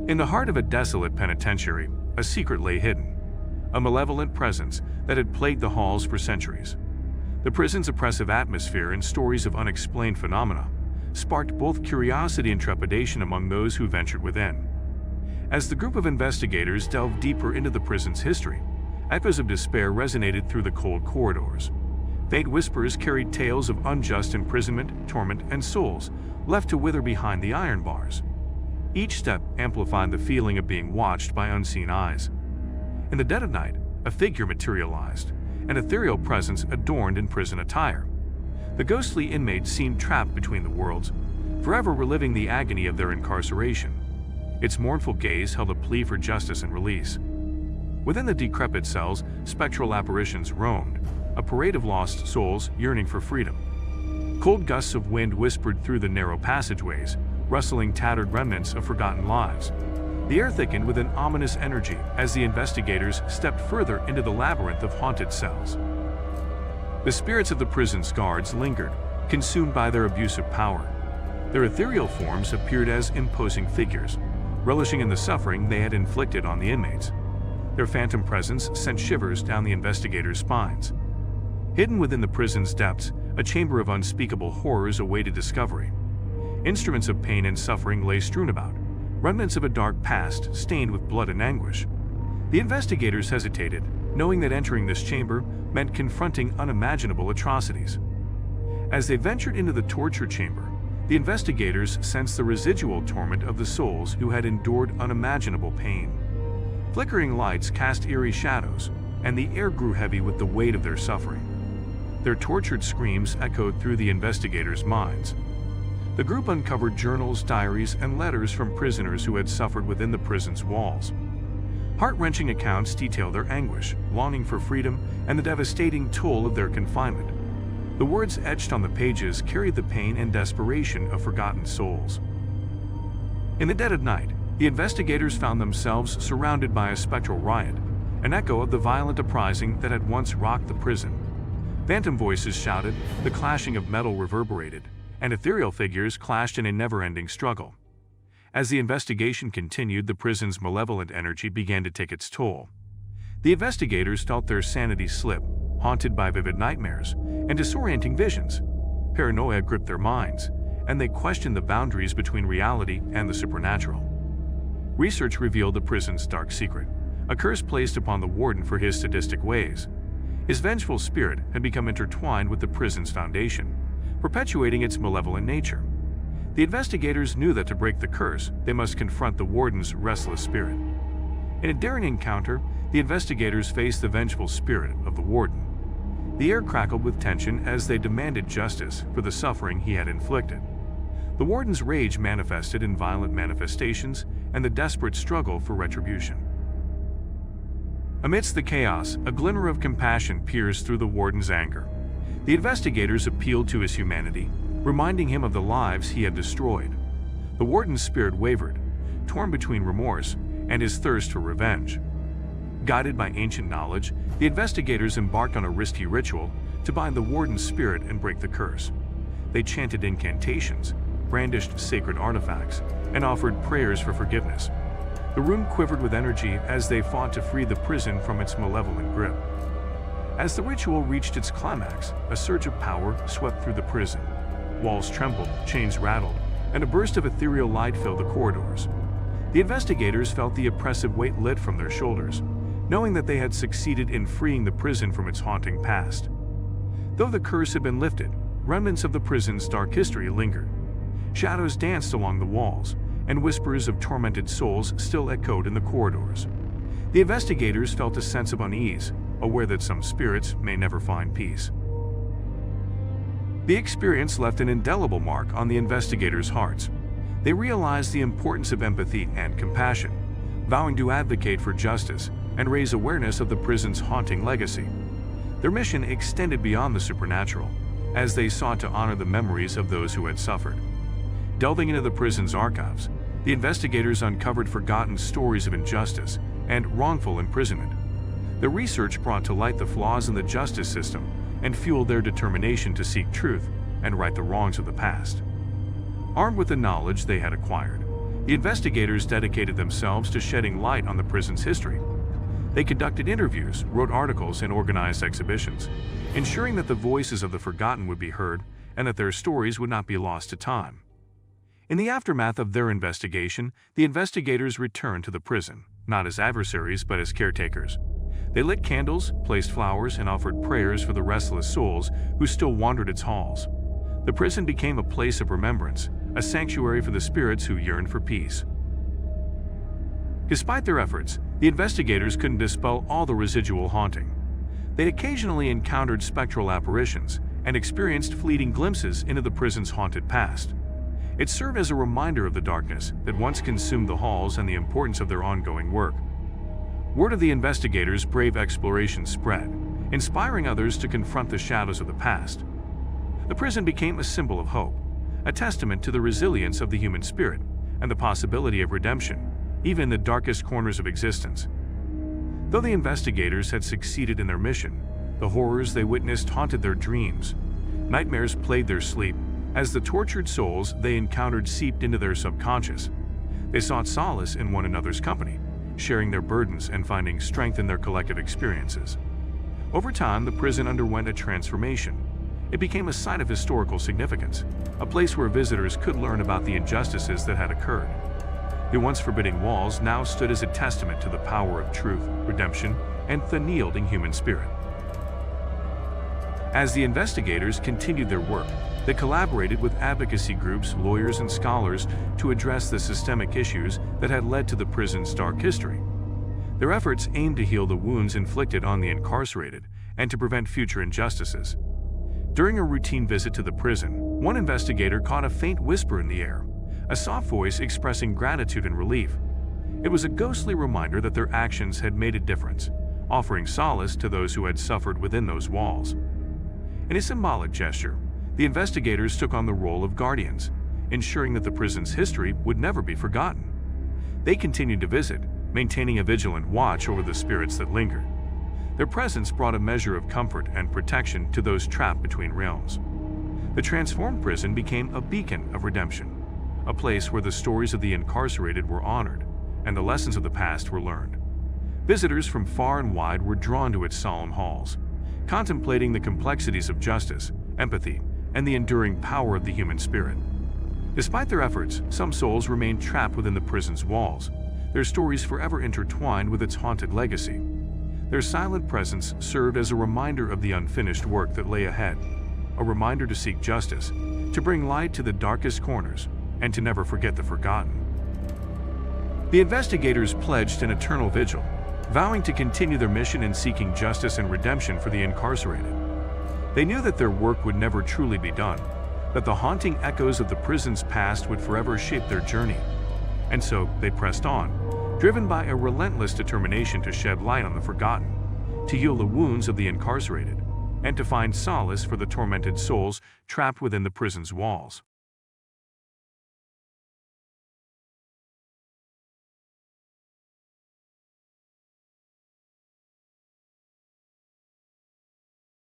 In the heart of a desolate penitentiary, a secret lay hidden, a malevolent presence that had plagued the halls for centuries. The prison's oppressive atmosphere and stories of unexplained phenomena sparked both curiosity and trepidation among those who ventured within. As the group of investigators delved deeper into the prison's history, echoes of despair resonated through the cold corridors. Faint whispers carried tales of unjust imprisonment, torment, and souls left to wither behind the iron bars. Each step amplified the feeling of being watched by unseen eyes. In the dead of night, a figure materialized, an ethereal presence adorned in prison attire. The ghostly inmate seemed trapped between the worlds, forever reliving the agony of their incarceration. Its mournful gaze held a plea for justice and release. Within the decrepit cells, spectral apparitions roamed, a parade of lost souls yearning for freedom. Cold gusts of wind whispered through the narrow passageways, rustling tattered remnants of forgotten lives. The air thickened with an ominous energy as the investigators stepped further into the labyrinth of haunted cells. The spirits of the prison's guards lingered, consumed by their abusive power. Their ethereal forms appeared as imposing figures, relishing in the suffering they had inflicted on the inmates. Their phantom presence sent shivers down the investigators' spines. Hidden within the prison's depths, a chamber of unspeakable horrors awaited discovery. Instruments of pain and suffering lay strewn about, remnants of a dark past stained with blood and anguish. The investigators hesitated, knowing that entering this chamber meant confronting unimaginable atrocities. As they ventured into the torture chamber, the investigators sensed the residual torment of the souls who had endured unimaginable pain. Flickering lights cast eerie shadows, and the air grew heavy with the weight of their suffering. Their tortured screams echoed through the investigators' minds. The group uncovered journals, diaries, and letters from prisoners who had suffered within the prison's walls. Heart-wrenching accounts detail their anguish, longing for freedom, and the devastating toll of their confinement. The words etched on the pages carried the pain and desperation of forgotten souls. In the dead of night, the investigators found themselves surrounded by a spectral riot, an echo of the violent uprising that had once rocked the prison. Phantom voices shouted, the clashing of metal reverberated, and ethereal figures clashed in a never-ending struggle. As the investigation continued, the prison's malevolent energy began to take its toll. The investigators felt their sanity slip, haunted by vivid nightmares and disorienting visions. Paranoia gripped their minds, and they questioned the boundaries between reality and the supernatural. Research revealed the prison's dark secret, a curse placed upon the warden for his sadistic ways. His vengeful spirit had become intertwined with the prison's foundation, perpetuating its malevolent nature. The investigators knew that to break the curse, they must confront the warden's restless spirit. In a daring encounter, the investigators faced the vengeful spirit of the warden. The air crackled with tension as they demanded justice for the suffering he had inflicted. The warden's rage manifested in violent manifestations and the desperate struggle for retribution. Amidst the chaos, a glimmer of compassion pierced through the warden's anger. The investigators appealed to his humanity, reminding him of the lives he had destroyed. The warden's spirit wavered, torn between remorse and his thirst for revenge. Guided by ancient knowledge, the investigators embarked on a risky ritual to bind the warden's spirit and break the curse. They chanted incantations, brandished sacred artifacts, and offered prayers for forgiveness. The room quivered with energy as they fought to free the prison from its malevolent grip. As the ritual reached its climax, a surge of power swept through the prison. Walls trembled, chains rattled, and a burst of ethereal light filled the corridors. The investigators felt the oppressive weight lift from their shoulders, knowing that they had succeeded in freeing the prison from its haunting past. Though the curse had been lifted, remnants of the prison's dark history lingered. Shadows danced along the walls, and whispers of tormented souls still echoed in the corridors. The investigators felt a sense of unease, aware that some spirits may never find peace. The experience left an indelible mark on the investigators' hearts. They realized the importance of empathy and compassion, vowing to advocate for justice and raise awareness of the prison's haunting legacy. Their mission extended beyond the supernatural, as they sought to honor the memories of those who had suffered. Delving into the prison's archives, the investigators uncovered forgotten stories of injustice and wrongful imprisonment. The research brought to light the flaws in the justice system and fueled their determination to seek truth and right the wrongs of the past. Armed with the knowledge they had acquired, The investigators dedicated themselves to shedding light on the prison's history. They conducted interviews, wrote articles, and organized exhibitions, ensuring that the voices of the forgotten would be heard and that their stories would not be lost to time. In the aftermath of their investigation, the investigators returned to the prison, not as adversaries but as caretakers. They lit candles, placed flowers, and offered prayers for the restless souls who still wandered its halls. The prison became a place of remembrance, a sanctuary for the spirits who yearned for peace. Despite their efforts, the investigators couldn't dispel all the residual haunting. They occasionally encountered spectral apparitions and experienced fleeting glimpses into the prison's haunted past. It served as a reminder of the darkness that once consumed the halls and the importance of their ongoing work. Word of the investigators' brave exploration spread, inspiring others to confront the shadows of the past. The prison became a symbol of hope, a testament to the resilience of the human spirit and the possibility of redemption, even in the darkest corners of existence. Though the investigators had succeeded in their mission, the horrors they witnessed haunted their dreams. Nightmares plagued their sleep as the tortured souls they encountered seeped into their subconscious. They sought solace in one another's company, sharing their burdens and finding strength in their collective experiences. Over time, the prison underwent a transformation. It became a site of historical significance, a place where visitors could learn about the injustices that had occurred. The once forbidding walls now stood as a testament to the power of truth, redemption, and the unyielding human spirit. As the investigators continued their work, they collaborated with advocacy groups, lawyers, and scholars to address the systemic issues that had led to the prison's dark history. Their efforts aimed to heal the wounds inflicted on the incarcerated and to prevent future injustices. During a routine visit to the prison, one investigator caught a faint whisper in the air, a soft voice expressing gratitude and relief. It was a ghostly reminder that their actions had made a difference, offering solace to those who had suffered within those walls. In a symbolic gesture, the investigators took on the role of guardians, ensuring that the prison's history would never be forgotten. They continued to visit, maintaining a vigilant watch over the spirits that lingered. Their presence brought a measure of comfort and protection to those trapped between realms. The transformed prison became a beacon of redemption, a place where the stories of the incarcerated were honored and the lessons of the past were learned. Visitors from far and wide were drawn to its solemn halls, contemplating the complexities of justice, empathy, and the enduring power of the human spirit. Despite their efforts, some souls remained trapped within the prison's walls, their stories forever intertwined with its haunted legacy. Their silent presence served as a reminder of the unfinished work that lay ahead, a reminder to seek justice, to bring light to the darkest corners, and to never forget the forgotten. The investigators pledged an eternal vigil, vowing to continue their mission in seeking justice and redemption for the incarcerated. They knew that their work would never truly be done, that the haunting echoes of the prison's past would forever shape their journey. And so they pressed on, driven by a relentless determination to shed light on the forgotten, to heal the wounds of the incarcerated, and to find solace for the tormented souls trapped within the prison's walls.